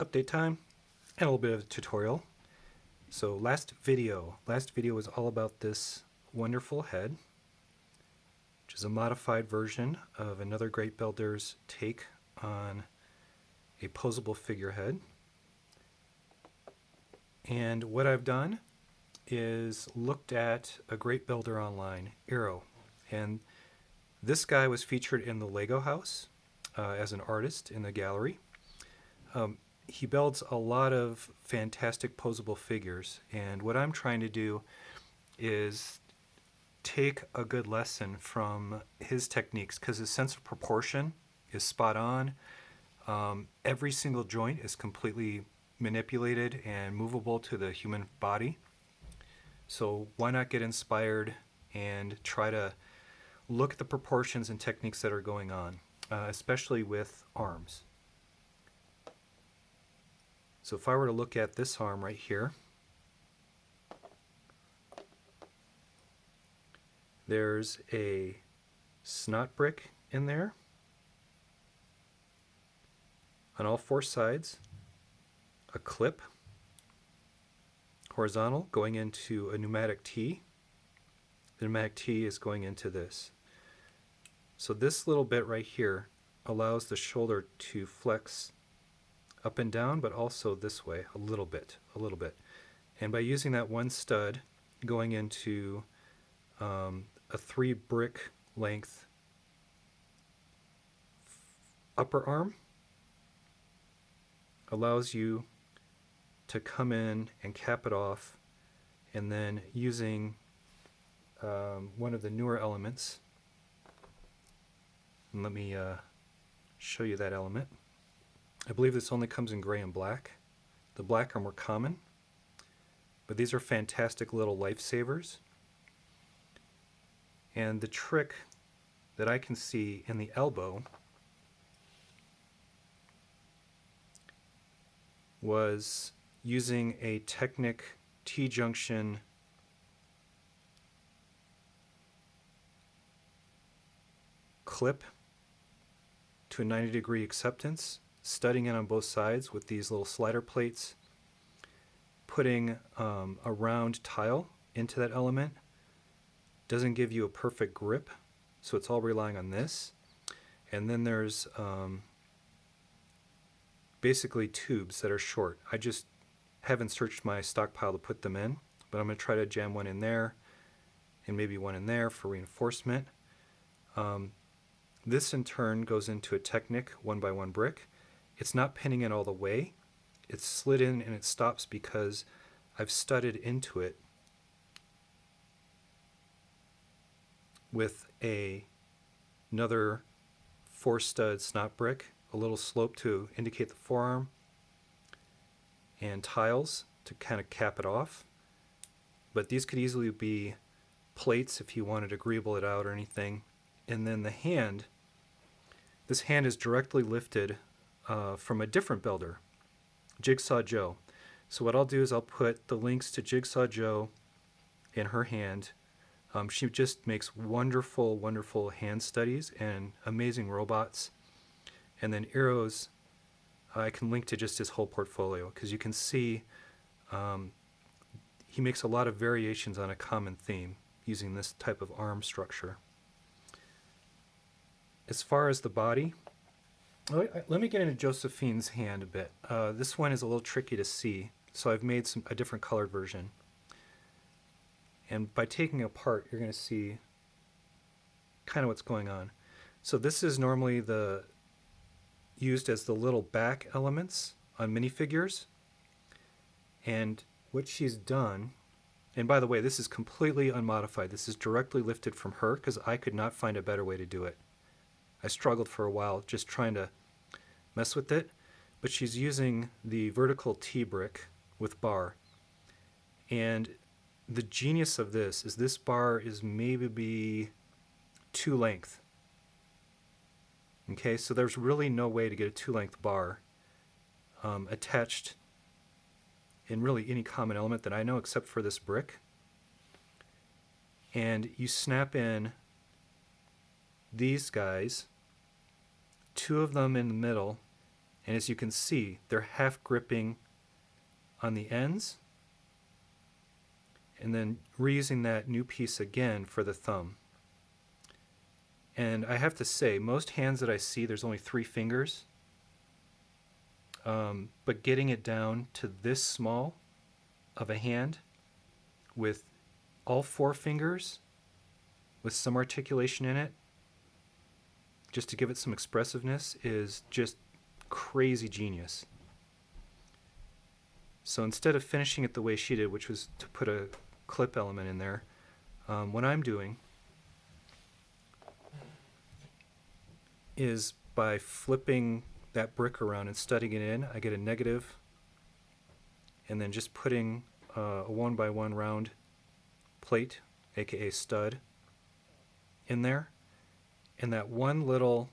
update time and a little bit of a tutorial. So last video was all about this wonderful head, which is a modified version of another great builder's take on a posable figurehead. And what I've done is looked at a great builder online, Eero, and this guy was featured in the Lego house as an artist in the gallery. He builds a lot of fantastic posable figures, and what I'm trying to do is take a good lesson from his techniques, because his sense of proportion is spot on. Every single joint is completely manipulated and movable to the human body. So why not get inspired and try to look at the proportions and techniques that are going on, especially with arms. So if I were to look at this arm right here, there's a snot brick in there on all four sides, a clip horizontal going into a pneumatic T. The pneumatic T is going into this. So this little bit right here allows the shoulder to flex up and down, but also this way a little bit. And by using that one stud going into a 3 brick length upper arm allows you to come in and cap it off, and then using one of the newer elements, and let me show you that element. I believe this only comes in gray and black. The black are more common, but these are fantastic little lifesavers. And the trick that I can see in the elbow was using a Technic T-junction clip to a 90-degree acceptance, studding it on both sides with these little slider plates, putting a round tile into that element. Doesn't give you a perfect grip, so it's all relying on this. And then there's basically tubes that are short. I just haven't searched my stockpile to put them in, but I'm going to try to jam one in there and maybe one in there for reinforcement. This in turn goes into a Technic 1x1 brick. It's not pinning it all the way. It's slid in and it stops because I've studded into it with another 4-stud snot brick, a little slope to indicate the forearm, and tiles to kind of cap it off. But these could easily be plates if you wanted to greeble it out or anything. And then the hand, this hand is directly lifted from a different builder, JigsawJo. So what I'll do is I'll put the links to JigsawJo in her hand. She just makes wonderful hand studies and amazing robots. And then Eero's, I can link to just his whole portfolio, because you can see he makes a lot of variations on a common theme using this type of arm structure. As far as the body, let me get into Josephine's hand a bit. This one is a little tricky to see, so I've made a different colored version. And by taking it apart, you're going to see kind of what's going on. So this is normally used as the little back elements on minifigures. And what she's done, and by the way, this is completely unmodified. This is directly lifted from her because I could not find a better way to do it. I struggled for a while just trying to mess with it, but she's using the vertical T brick with bar. And the genius of this is this bar is maybe 2 length. Okay, so there's really no way to get a 2-length bar attached in really any common element that I know except for this brick. And you snap in these guys, 2 of them in the middle, And as you can see, they're half gripping on the ends, and then reusing that new piece again for the thumb. And I have to say, most hands that I see, there's only 3 fingers. But getting it down to this small of a hand with all 4 fingers with some articulation in it, just to give it some expressiveness, is just crazy genius. So instead of finishing it the way she did, which was to put a clip element in there, what I'm doing is by flipping that brick around and studding it in, I get a negative, and then just putting a 1x1 round plate, aka stud, in there, and that one little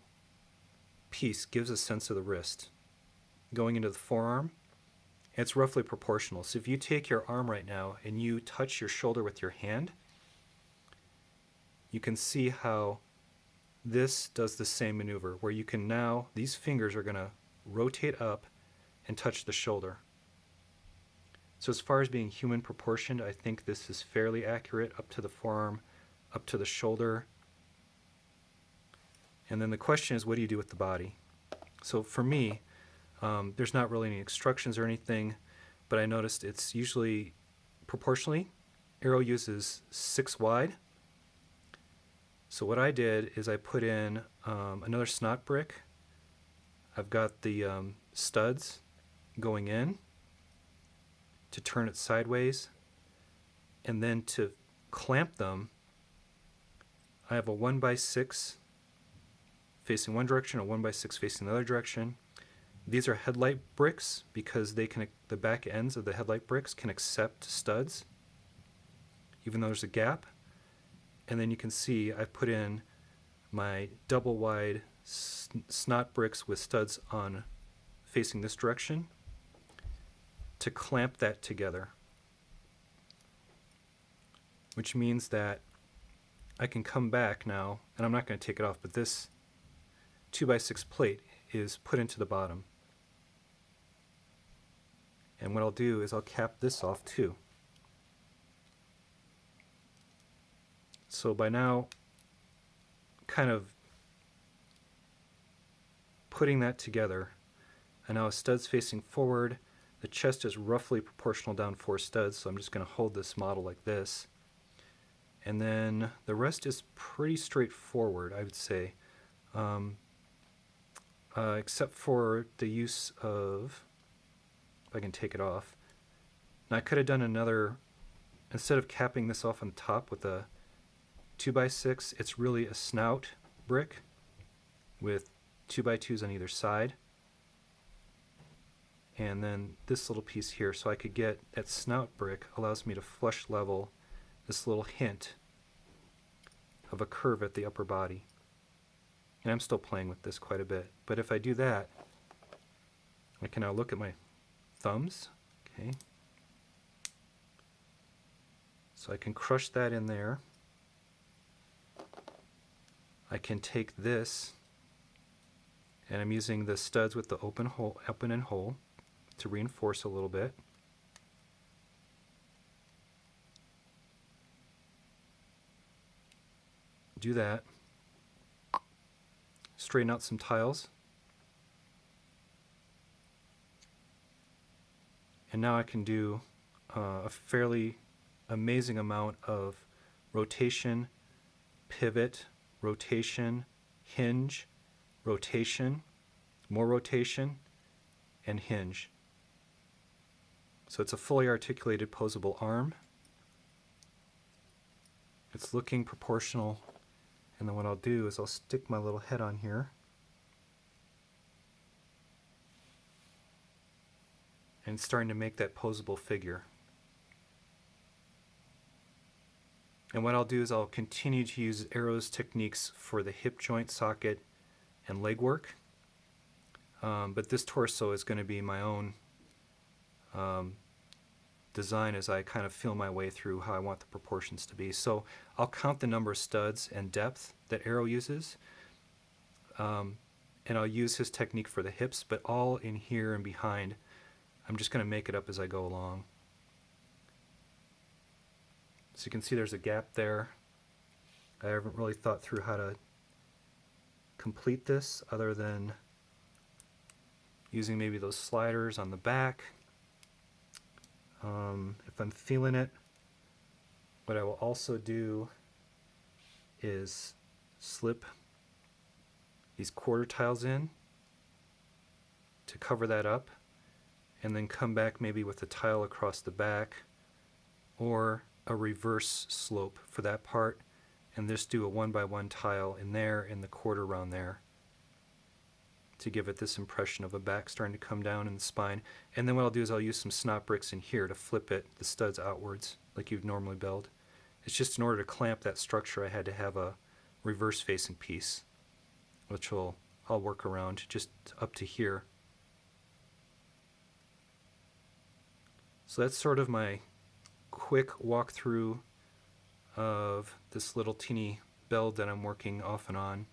piece gives a sense of the wrist going into the forearm. It's roughly proportional. So if you take your arm right now and you touch your shoulder with your hand, you can see how this does the same maneuver, where you can now, these fingers are going to rotate up and touch the shoulder. So as far as being human proportioned, I think this is fairly accurate, up to the forearm, up to the shoulder. And then the question is, what do you do with the body? So for me, there's not really any instructions or anything, but I noticed it's usually proportionally. Eero uses 6 wide. So what I did is I put in another snot brick. I've got the studs going in to turn it sideways, and then to clamp them, I have a 1x6 facing one direction, a 1x6 facing the other direction. These are headlight bricks because they can, the back ends of the headlight bricks can accept studs, even though there's a gap. And then you can see I put in my double wide snot bricks with studs on facing this direction to clamp that together, which means that I can come back now, and I'm not going to take it off, but this 2x6 plate is put into the bottom. And what I'll do is I'll cap this off too. So by now, kind of putting that together, and now a stud's facing forward, the chest is roughly proportional down 4 studs, so I'm just going to hold this model like this. And then the rest is pretty straightforward, I would say, except for the use of, if I can take it off. Now I could have done another, instead of capping this off on top with a 2x6, it's really a snout brick with 2x2s on either side. And then this little piece here, so I could get that snout brick allows me to flush level this little hint of a curve at the upper body. And I'm still playing with this quite a bit. But if I do that, I can now look at my thumbs. Okay. So I can crush that in there. I can take this, and I'm using the studs with the open and hole to reinforce a little bit. Do that. Straighten out some tiles. And now I can do a fairly amazing amount of rotation, pivot, rotation, hinge, rotation, more rotation, and hinge. So it's a fully articulated posable arm. It's looking proportional, and then what I'll do is I'll stick my little head on here. And it's starting to make that posable figure. And what I'll do is I'll continue to use Eero's techniques for the hip joint socket and leg work. But this torso is going to be my own design as I kind of feel my way through how I want the proportions to be. So I'll count the number of studs and depth that Eero uses. And and I'll use his technique for the hips, but all in here and behind, I'm just going to make it up as I go along. So you can see there's a gap there. I haven't really thought through how to complete this other than using maybe those sliders on the back. If I'm feeling it, what I will also do is slip these quarter tiles in to cover that up, and then come back maybe with a tile across the back or a reverse slope for that part, and just do a 1x1 tile in there in the quarter round there to give it this impression of a back starting to come down in the spine. And then what I'll do is I'll use some snot bricks in here to flip it, the studs outwards, like you'd normally build. It's just in order to clamp that structure, I had to have a reverse facing piece, which I'll work around just up to here. So that's sort of my quick walkthrough of this little teeny build that I'm working off and on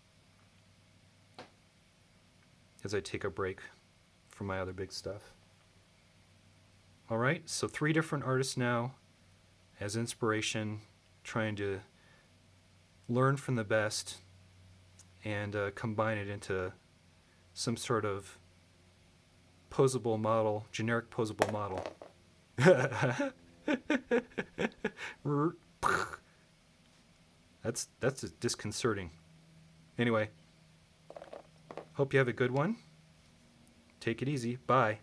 as I take a break from my other big stuff. All right, so 3 different artists now as inspiration, trying to learn from the best and combine it into some sort of posable model, generic posable model. That's disconcerting. Anyway, hope you have a good one. Take it easy. Bye.